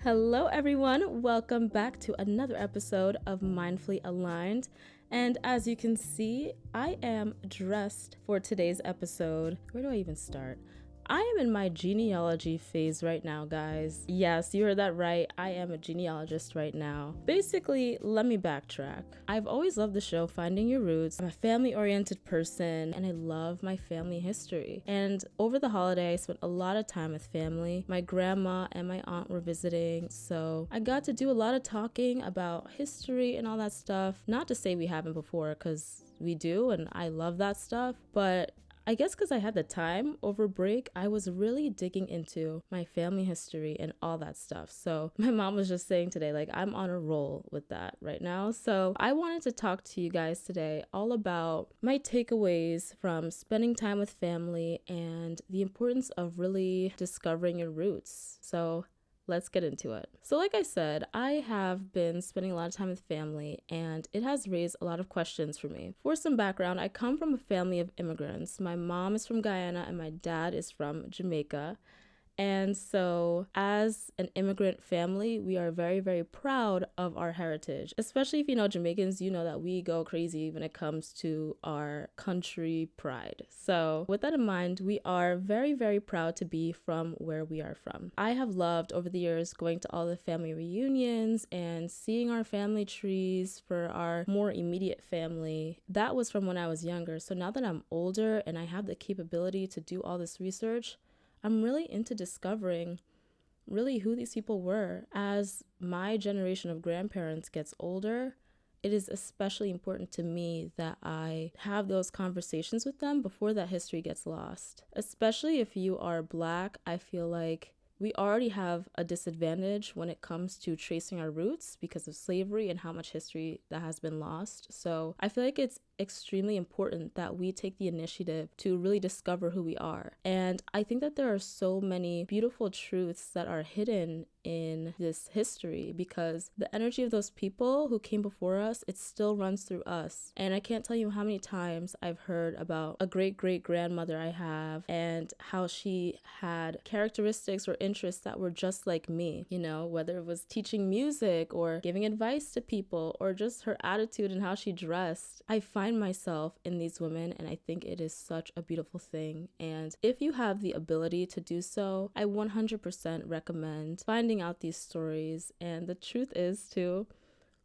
Hello, everyone. Welcome back to another episode of Mindfully Aligned. And as you can see, I am dressed for today's episode. Where do I even start? I am in my genealogy phase right now, guys. Yes, you heard that right. I am a genealogist right now. Basically, let me backtrack. I've always loved the show Finding Your Roots. I'm a family-oriented person, and I love my family history. And over the holiday, I spent a lot of time with family. My grandma and my aunt were visiting, so I got to do a lot of talking about history and all that stuff. Not to say we haven't before, because we do, and I love that stuff, but I guess because I had the time over break, I was really digging into my family history and all that stuff. So my mom was just saying today, like, I'm on a roll with that right now. So I wanted to talk to you guys today all about my takeaways from spending time with family and the importance of really discovering your roots. So let's get into it. So like I said, I have been spending a lot of time with family, and it has raised a lot of questions for me. For some background, I come from a family of immigrants. My mom is from Guyana and my dad is from Jamaica. And so as an immigrant family, we are very, very proud of our heritage. Especially if you know Jamaicans, you know that we go crazy when it comes to our country pride. So with that in mind, we are very, very proud to be from where we are from. I have loved over the years going to all the family reunions and seeing our family trees for our more immediate family. That was from when I was younger. So now that I'm older and I have the capability to do all this research, I'm really into discovering really who these people were. As my generation of grandparents gets older, it is especially important to me that I have those conversations with them before that history gets lost. Especially if you are Black, I feel like we already have a disadvantage when it comes to tracing our roots because of slavery and how much history that has been lost. So I feel like it's extremely important that we take the initiative to really discover who we are. And I think that there are so many beautiful truths that are hidden in this history because the energy of those people who came before us, it still runs through us. And I can't tell you how many times I've heard about a great-great-grandmother I have and how she had characteristics or interests that were just like me, you know, whether it was teaching music or giving advice to people or just her attitude and how she dressed. I find myself in these women, and I think it is such a beautiful thing. And if you have the ability to do so, I 100% recommend finding out these stories. And the truth is too,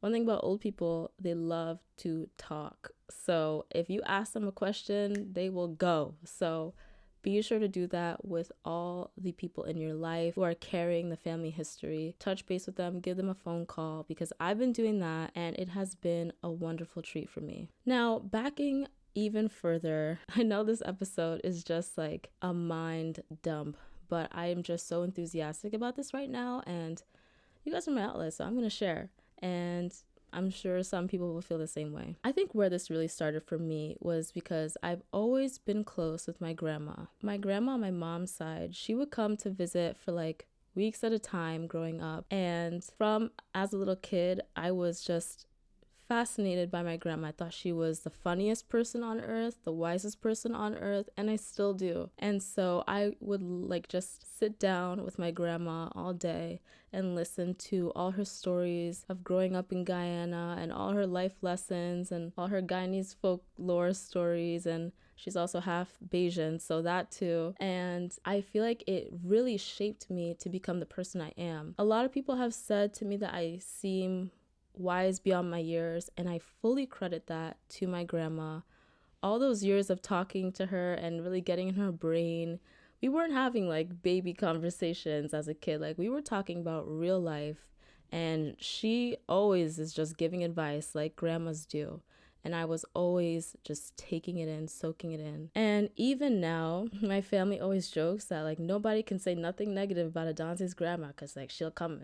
one thing about old people, they love to talk. So if you ask them a question, they will go. So be sure to do that with all the people in your life who are carrying the family history. Touch base with them, give them a phone call, because I've been doing that and it has been a wonderful treat for me. Now, backing even further, I know this episode is just like a mind dump, but I am just so enthusiastic about this right now, and you guys are my outlet, so I'm going to share. And I'm sure some people will feel the same way. I think where this really started for me was because I've always been close with my grandma. My grandma on my mom's side, she would come to visit for like weeks at a time growing up. And from as a little kid, I was just fascinated by my grandma. I thought she was the funniest person on earth, the wisest person on earth, and I still do. And so I would like just sit down with my grandma all day and listen to all her stories of growing up in Guyana and all her life lessons and all her Guyanese folklore stories. And she's also half Bayesian, so that too. And I feel like it really shaped me to become the person I am. A lot of people have said to me that I seem wise beyond my years, and I fully credit that to my grandma. All those years of talking to her and really getting in her brain, we weren't having like baby conversations as a kid. Like, we were talking about real life, and she always is just giving advice like grandmas do. And I was always just taking it in, soaking it in. And even now, my family always jokes that like nobody can say nothing negative about Adante's grandma because like she'll come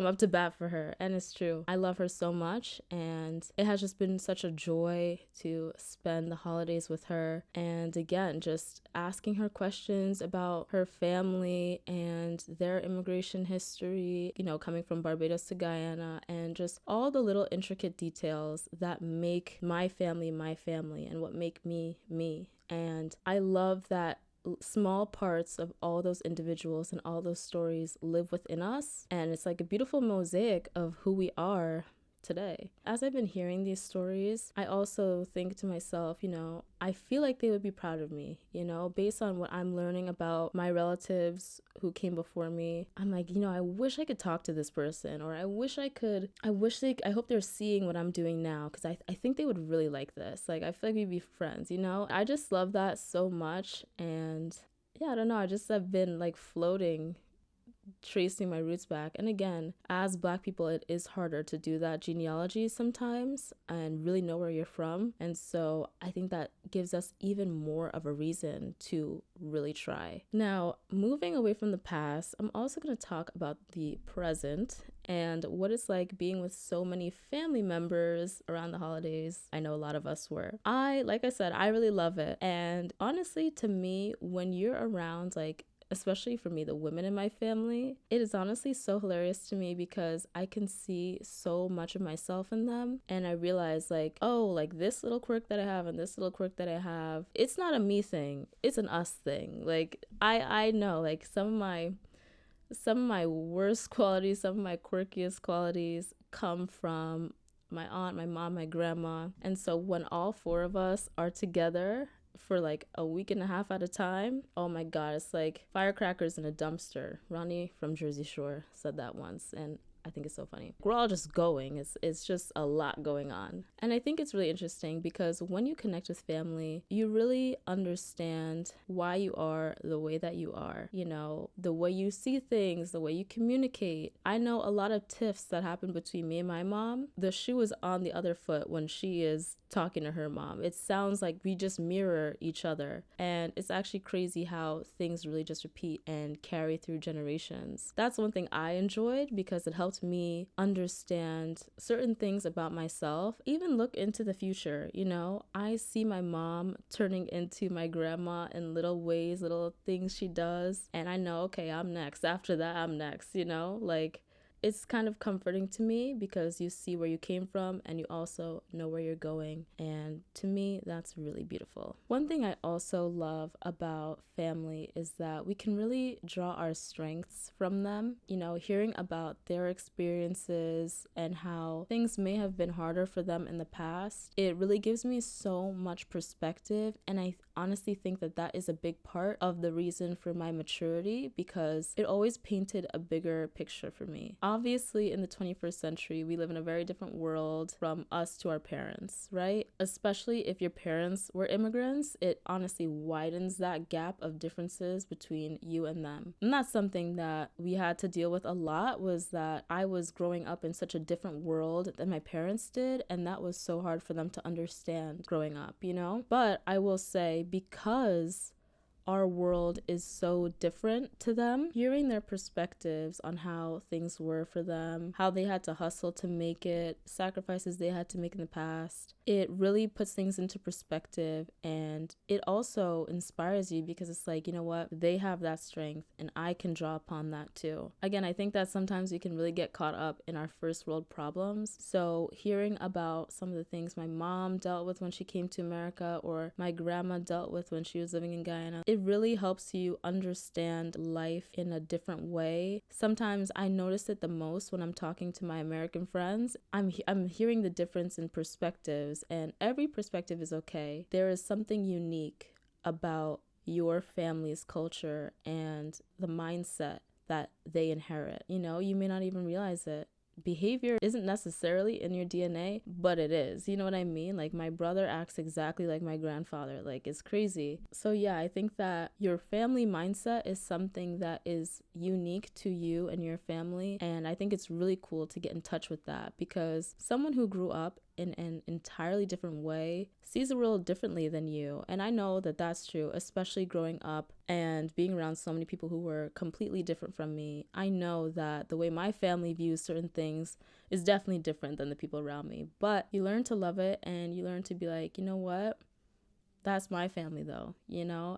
up to bat for her. And it's true. I love her so much, and it has just been such a joy to spend the holidays with her. And again, just asking her questions about her family and their immigration history, you know, coming from Barbados to Guyana, and just all the little intricate details that make my family and what make me me. And I love that small parts of all those individuals and all those stories live within us. And it's like a beautiful mosaic of who we are today. As I've been hearing these stories, I also think to myself, I feel like they would be proud of me, based on what I'm learning about my relatives who came before me. I'm like, I wish I could talk to this person, or I hope they're seeing what I'm doing now, because I think they would really like this. Like, I feel like we'd be friends, I just love that so much. And yeah, I don't know, I just have been like floating, tracing my roots back. And again, as Black people, it is harder to do that genealogy sometimes and really know where you're from. And so I think that gives us even more of a reason to really try. Now, moving away from the past, I'm also going to talk about the present and what it's like being with so many family members around the holidays. I know a lot of us were. Like I said, I really love it. And honestly, to me, when you're around, like, especially for me, the women in my family, it is honestly so hilarious to me because I can see so much of myself in them. And I realize like, oh, like this little quirk that I have and this little quirk that I have, it's not a me thing, it's an us thing. Like I know like some of my worst qualities, some of my quirkiest qualities come from my aunt, my mom, my grandma. And so when all four of us are together for like a week and a half at a time, oh my god, it's like firecrackers in a dumpster. Ronnie from Jersey Shore said that once, and I think it's so funny. We're all just going. It's just a lot going on. And I think it's really interesting because when you connect with family, you really understand why you are the way that you are. The way you see things, the way you communicate. I know a lot of tiffs that happen between me and my mom. The shoe is on the other foot when she is talking to her mom. It sounds like we just mirror each other. And it's actually crazy how things really just repeat and carry through generations. That's one thing I enjoyed because it helped me understand certain things about myself, even look into the future. I see my mom turning into my grandma in little ways, little things she does, and I know, okay, I'm next. After that, I'm next, like it's kind of comforting to me because you see where you came from and you also know where you're going. And to me, that's really beautiful. One thing I also love about family is that we can really draw our strengths from them. Hearing about their experiences and how things may have been harder for them in the past, it really gives me so much perspective. And I honestly think that that is a big part of the reason for my maturity because it always painted a bigger picture for me. Obviously, in the 21st century, we live in a very different world from us to our parents, right? Especially if your parents were immigrants, it honestly widens that gap of differences between you and them. And that's something that we had to deal with a lot, was that I was growing up in such a different world than my parents did, and that was so hard for them to understand growing up, But I will say, because our world is so different to them, hearing their perspectives on how things were for them, how they had to hustle to make it, sacrifices they had to make in the past, it really puts things into perspective. And it also inspires you because it's like, you know what, they have that strength and I can draw upon that too. Again, I think that sometimes we can really get caught up in our first world problems. So hearing about some of the things my mom dealt with when she came to America, or my grandma dealt with when she was living in Guyana, it really helps you understand life in a different way. Sometimes I notice it the most when I'm talking to my American friends. I'm hearing the difference in perspectives, and every perspective is okay. There is something unique about your family's culture and the mindset that they inherit. You may not even realize it. Behavior isn't necessarily in your DNA, but it is. You know what I mean? Like, my brother acts exactly like my grandfather. Like, it's crazy. So yeah, I think that your family mindset is something that is unique to you and your family. And I think it's really cool to get in touch with that, because someone who grew up in an entirely different way sees the world differently than you. And I know that that's true, especially growing up and being around so many people who were completely different from me. I know that the way my family views certain things is definitely different than the people around me. But you learn to love it, and you learn to be like, you know what? That's my family though,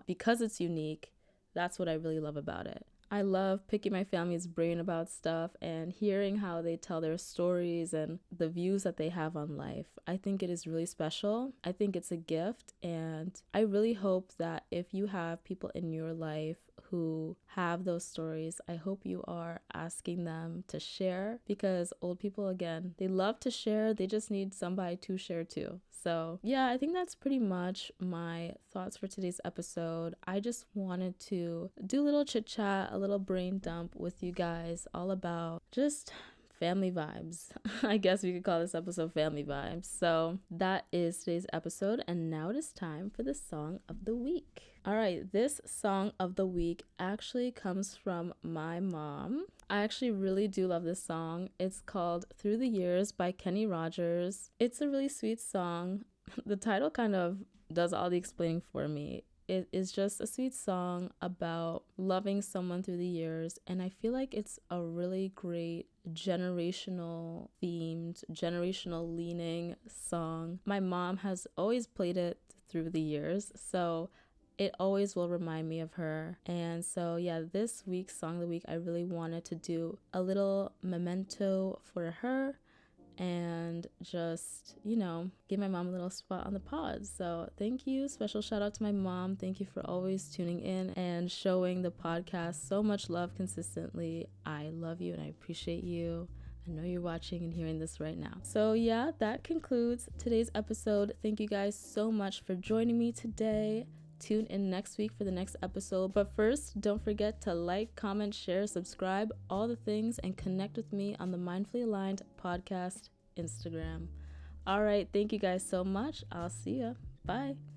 because it's unique. That's what I really love about it. I love picking my family's brain about stuff and hearing how they tell their stories and the views that they have on life. I think it is really special. I think it's a gift, and I really hope that if you have people in your life who have those stories, I hope you are asking them to share, because old people, again, they love to share. They just need somebody to share too. So yeah, I think that's pretty much my thoughts for today's episode. I just wanted to do a little chit chat, a little brain dump with you guys, all about just family vibes. I guess we could call this episode family vibes. So that is today's episode, and now it is time for the song of the week. All right, this song of the week actually comes from my mom. I actually really do love this song. It's called Through the Years by Kenny Rogers. It's a really sweet song. The title kind of does all the explaining for me. It is just a sweet song about loving someone through the years, and I feel like it's a really great generational themed, generational leaning song. My mom has always played it through the years, so it always will remind me of her. And so yeah, this week's song of the week, I really wanted to do a little memento for her and just, give my mom a little spot on the pod. So thank you. Special shout out to my mom. Thank you for always tuning in and showing the podcast so much love consistently. I love you and I appreciate you. I know you're watching and hearing this right now. So yeah, that concludes today's episode. Thank you guys so much for joining me today. Tune in next week for the next episode. But first, don't forget to like, comment, share, subscribe, all the things, and connect with me on the Mindfully Aligned podcast Instagram. All right, thank you guys so much. I'll see ya. Bye.